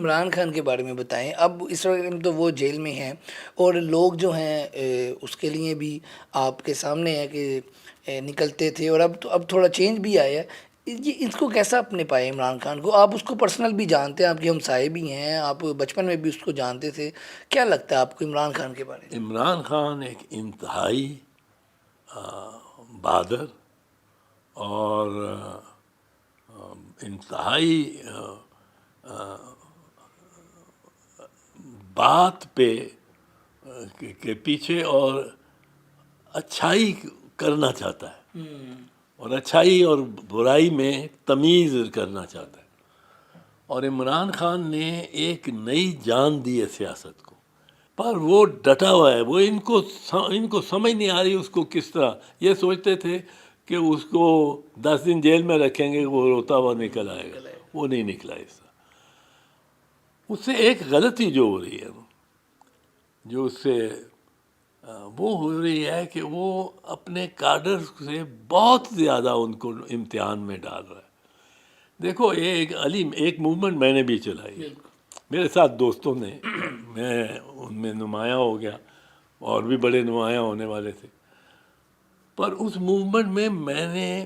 عمران خان کے بارے میں بتائیں. اب اس وقت تو وہ جیل میں ہیں اور لوگ جو ہیں اس کے لیے بھی آپ کے سامنے ہے کہ نکلتے تھے، اور اب تھوڑا چینج بھی آیا ہے. یہ اس کو کیسا اپنے پائے عمران خان کو؟ آپ اس کو پرسنل بھی جانتے ہیں، آپ کے ہمسائے بھی ہیں، آپ بچپن میں بھی اس کو جانتے تھے. کیا لگتا ہے آپ کو عمران خان کے بارے میں؟ عمران خان ایک انتہائی بہادر اور انتہائی بات پہ کے پیچھے اور اچھائی کرنا چاہتا ہے، اور اچھائی اور برائی میں تمیز کرنا چاہتا ہے. اور عمران خان نے ایک نئی جان دی ہے سیاست کو، پر وہ ڈٹا ہوا ہے. وہ ان کو سمجھ نہیں آ رہی اس کو کس طرح. یہ سوچتے تھے کہ اس کو 10 دن جیل میں رکھیں گے، وہ روتا ہوا نکل آئے گا. وہ نہیں نکلا. اس طرح اس سے ایک غلطی جو ہو رہی ہے، جو اس سے وہ ہو رہی ہے کہ وہ اپنے کاڈر سے بہت زیادہ ان کو امتحان میں ڈال رہا ہے. دیکھو ایک موومنٹ میں نے بھی چلائی، میرے ساتھ دوستوں نے، میں ان میں نمایاں ہو گیا، اور بھی بڑے نمایاں ہونے والے تھے. پر اس موومنٹ میں میں نے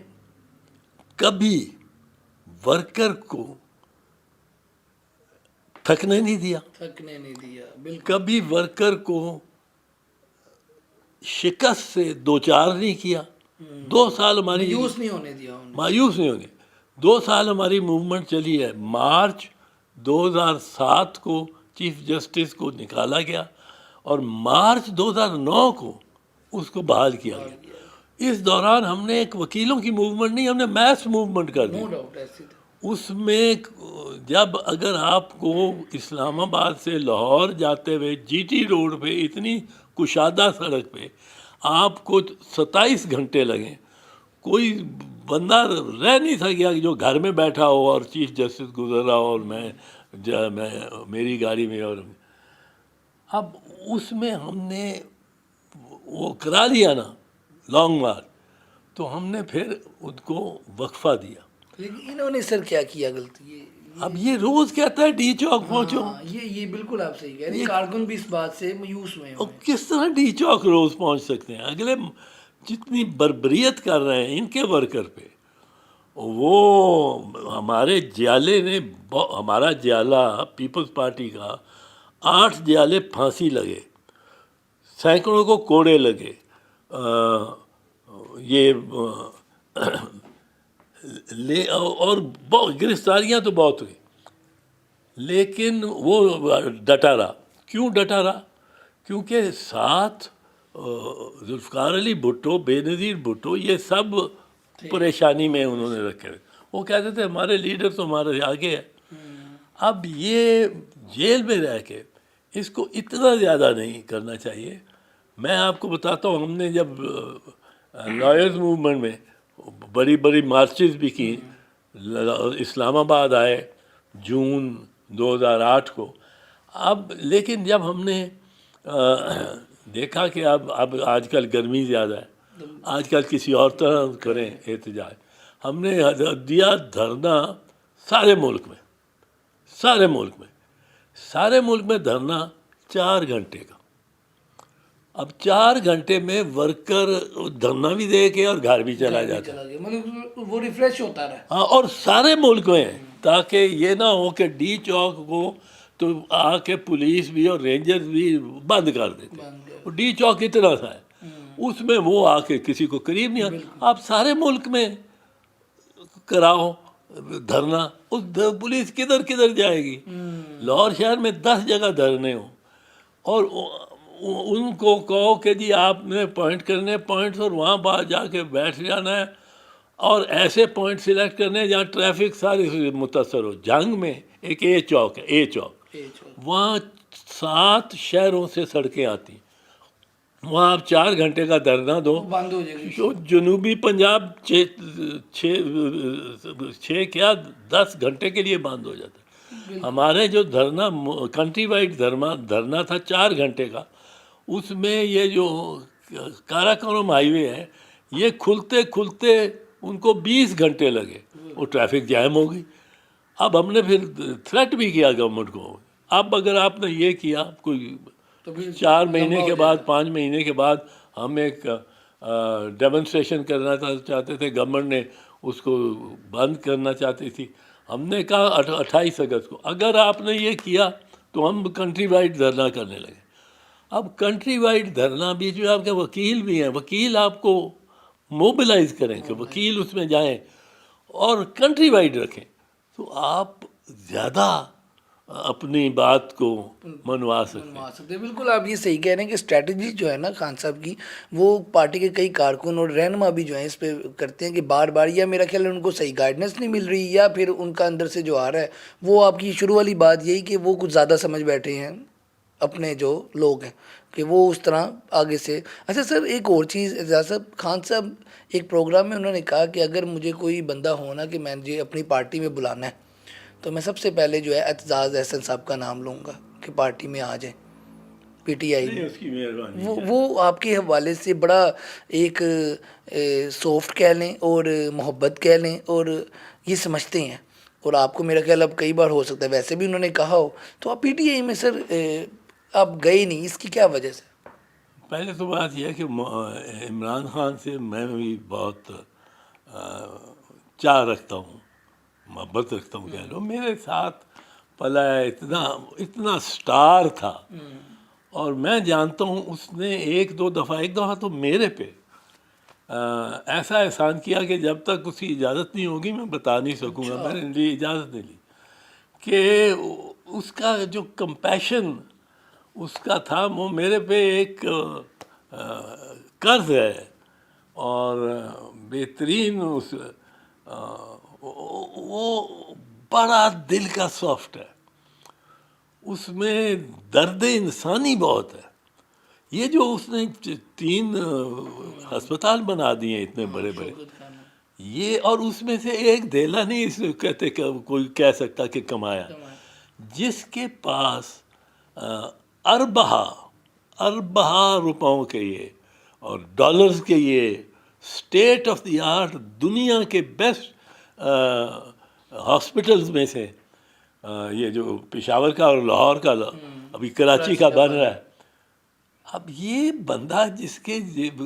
کبھی ورکر کو تھکنے نہیں دیا، بالکل. کبھی ورکر کو شکست سے دوچار نہیں کیا. 2 سال ہماری مایوس نہیں ہونے دیا. مایوس نہیں ہونے. 2 سال ہماری موومنٹ چلی ہے. مارچ 2007 کو چیف جسٹس کو نکالا گیا، اور مارچ 2009 کو اس کو بحال کیا گیا. اس دوران ہم نے ایک وکیلوں کی موومنٹ نہیں، ہم نے میس موومنٹ کر دی. اس میں جب اگر آپ کو اسلام آباد سے لاہور جاتے ہوئے جی ٹی روڈ پہ اتنی کشادہ سڑک پہ آپ کو 27 گھنٹے لگیں، کوئی بندہ رہ نہیں سکیا جو گھر میں بیٹھا ہو اور چیف جسٹس گزر رہا ہو اور میں میری گاڑی میں. اور اب اس میں ہم نے وہ کرا لیا نا لانگ مارچ، تو ہم نے پھر ان کو وقفہ دیا. لیکن انہوں نے سر کیا کیا غلطی؟ اب یہ روز کہتا ہے ڈی چوک پہنچو. یہ بالکل آپ صحیح کہہ رہے ہیں. کارکن بھی اس بات سے مایوس ہوئے ہیں. کس طرح ڈی چوک روز پہنچ سکتے ہیں؟ اگلے جتنی بربریت کر رہے ہیں ان کے ورکر پہ. وہ ہمارے جیالے نے، ہمارا جیالہ پیپلز پارٹی کا 8 جیالے پھانسی لگے، سینکڑوں کو کوڑے لگے، یہ اور گرفتاریاں تو بہت ہوئی. لیکن وہ ڈٹا رہا. کیوں ڈٹا رہا؟ کیونکہ ساتھ ذوالفقار علی بھٹو، بے نظیر بھٹو، یہ سب پریشانی میں انہوں نے رکھے. وہ کہتے تھے ہمارے لیڈر تو ہمارے آگے ہے. اب یہ جیل میں رہ کے اس کو اتنا زیادہ نہیں کرنا چاہیے. میں آپ کو بتاتا ہوں، ہم نے جب لائرز موومنٹ میں بڑی بڑی مارچز بھی کی، اسلام آباد آئے جون 2008 کو. اب لیکن جب ہم نے دیکھا کہ اب آج کل گرمی زیادہ ہے، آج کل کسی اور طرح کریں احتجاج، ہم نے دیا دھرنا سارے ملک میں دھرنا 4 گھنٹے کا. اب 4 گھنٹے میں ورکر دھرنا بھی دے کے اور گھر بھی چلا جاتا ہے. مطلب وہ ریفریش ہوتا رہا. ہاں، اور سارے ملک میں، تاکہ یہ نہ ہو کہ ڈی چوک کو تو آ کے پولیس بھی اور رینجرز بھی بند کر دیتے. ڈی چوک اتنا سا ہے، اس میں وہ آ کے کسی کو قریب نہیں آتا. آپ سارے ملک میں کراؤ دھرنا، اس پولیس کدھر جائے گی؟ لاہور شہر میں 10 جگہ دھرنے ہوں، اور ان کو کہو کہ جی آپ نے پوائنٹ کرنے پوائنٹس، اور وہاں باہر جا کے بیٹھ جانا ہے، اور ایسے پوائنٹ سلیکٹ کرنے جہاں ٹریفک ساری متاثر ہو. جنگ میں ایک اے چوک وہاں 7 شہروں سے سڑکیں آتی، وہاں آپ 4 گھنٹے کا دھرنا دو، بند ہو جائے گا. جنوبی پنجاب 10 گھنٹے کے لیے بند ہو جاتا ہے. ہمارے جو دھرنا کنٹری وائڈ دھرنا تھا 4 گھنٹے کا، اس میں یہ جو کاراکورم ہائی وے ہے، یہ کھلتے ان کو 20 گھنٹے لگے. وہ ٹریفک جام ہو گئی. اب ہم نے پھر تھریٹ بھی کیا گورنمنٹ کو، اب اگر آپ نے یہ کیا کوئی تو پھر 4 مہینے کے بعد 5 مہینے کے بعد ہم ایک ڈیمونسٹریشن کرنا چاہتے تھے، گورنمنٹ نے اس کو بند کرنا چاہتی تھی، ہم نے کہا 28 اگست کو اگر آپ نے یہ کیا تو ہم کنٹری وائڈ دھرنا کرنے لگے۔ اب کنٹری وائڈ دھرنا بھی جو آپ کے وکیل بھی ہیں، وکیل آپ کو موبلائز کریں کہ وکیل اس میں جائیں اور کنٹری وائڈ رکھیں، تو آپ زیادہ اپنی بات کو منوا سکتے ہیں۔ بالکل آپ یہ صحیح کہہ رہے ہیں کہ اسٹریٹجی جو ہے نا خان صاحب کی، وہ پارٹی کے کئی کارکن اور رہنما بھی جو ہیں اس پہ کرتے ہیں کہ بار بار، یا میرا خیال ہے ان کو صحیح گائیڈنس نہیں مل رہی، یا پھر ان کا اندر سے جو آ رہا ہے وہ آپ کی شروع والی بات یہی کہ وہ کچھ زیادہ سمجھ بیٹھے ہیں اپنے جو لوگ ہیں کہ وہ اس طرح آگے سے۔ اچھا سر، ایک اور چیز، اعجاز صاحب، خان صاحب ایک پروگرام میں انہوں نے کہا کہ اگر مجھے کوئی بندہ ہونا کہ میں مجھے اپنی پارٹی میں بلانا ہے تو میں سب سے پہلے جو ہے اعتزاز احسن صاحب کا نام لوں گا کہ پارٹی میں آ جائیں پی ٹی آئی میں۔ اس کی مہربانی۔ وہ آپ کے حوالے سے بڑا ایک سافٹ کہہ لیں اور محبت کہہ لیں اور یہ سمجھتے ہیں، اور آپ کو میرا خیال اب کئی بار ہو سکتا ہے ویسے بھی انہوں نے کہا ہو، تو آپ پی ٹی آئی میں سر آپ گئے نہیں، اس کی کیا وجہ سے؟ پہلے تو بات یہ ہے کہ عمران خان سے میں بھی بہت چاہ رکھتا ہوں، محبت رکھتا ہوں، کہہ لو میرے ساتھ پلا ہے، اتنا سٹار تھا، اور میں جانتا ہوں اس نے ایک دو دفعہ تو میرے پہ ایسا احسان کیا کہ جب تک اس کی اجازت نہیں ہوگی میں بتا نہیں سکوں گا، میں نے لی اجازت نہیں لی، کہ اس کا جو کمپیشن اس کا تھا وہ میرے پہ ایک قرض ہے، اور بہترین وہ بڑا دل کا سافٹ ہے، اس میں درد انسانی بہت ہے۔ یہ جو اس نے 3 ہسپتال بنا دیے اتنے بڑے بڑے، یہ اور اس میں سے ایک دھیلا نہیں اس کہتے کہ کوئی کہہ سکتا کہ کمایا، جس کے پاس اربہ روپوں کے یہ اور ڈالرز کے یہ اسٹیٹ آف دی آرٹ دنیا کے بیسٹ ہاسپٹلز میں سے یہ جو پشاور کا اور لاہور کا ابھی کراچی کا بن رہا ہے، اب یہ بندہ جس کے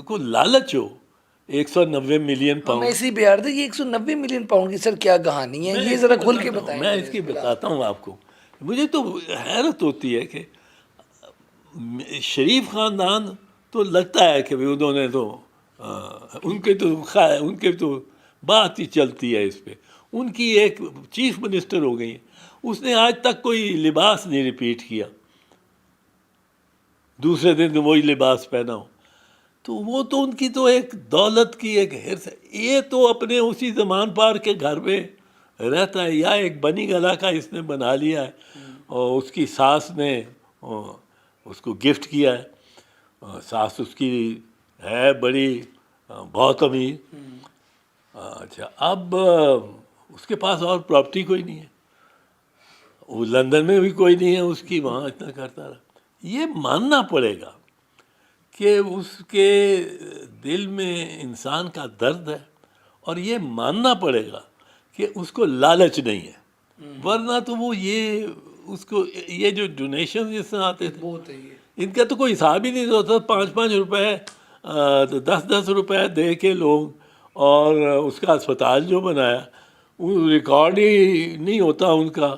کو لالچ ہو 190 ملین پاؤنڈ، میں اسی پیار تھا، یہ 190 ملین پاؤنڈ کی سر کیا کہانی ہے، یہ ذرا کھل کے بتائیں۔ میں اس کی بتاتا ہوں آپ کو، مجھے تو حیرت ہوتی ہے کہ شریف خاندان تو لگتا ہے کہ انہوں نے تو ان کے تو بات ہی چلتی ہے اس پہ، ان کی ایک چیف منسٹر ہو گئی، اس نے آج تک کوئی لباس نہیں ریپیٹ کیا، دوسرے دن وہی لباس پہنا ہو، تو وہ تو ان کی تو ایک دولت کی ایک حرص ہے۔ یہ تو اپنے اسی زمان پار کے گھر میں رہتا ہے، یا ایک بنی گلا کا اس نے بنا لیا ہے، اور اس کی ساس نے اس کو گفٹ کیا ہے، ساس اس کی ہے بڑی بہت امیر۔ اچھا، اب اس کے پاس اور پراپرٹی کوئی نہیں ہے، وہ لندن میں بھی کوئی نہیں ہے اس کی، وہاں اتنا کرتا رہا۔ یہ ماننا پڑے گا کہ اس کے دل میں انسان کا درد ہے، اور یہ ماننا پڑے گا کہ اس کو لالچ نہیں ہے، ورنہ تو وہ یہ اس کو یہ جو ڈونیشن جس طرح آتے تھے ان کا تو کوئی حساب ہی نہیں ہوتا، 5-5 روپے 10-10 روپے دے کے لوگ، اور اس کا اسپتال جو بنایا وہ ریکارڈ ہی نہیں ہوتا ان کا،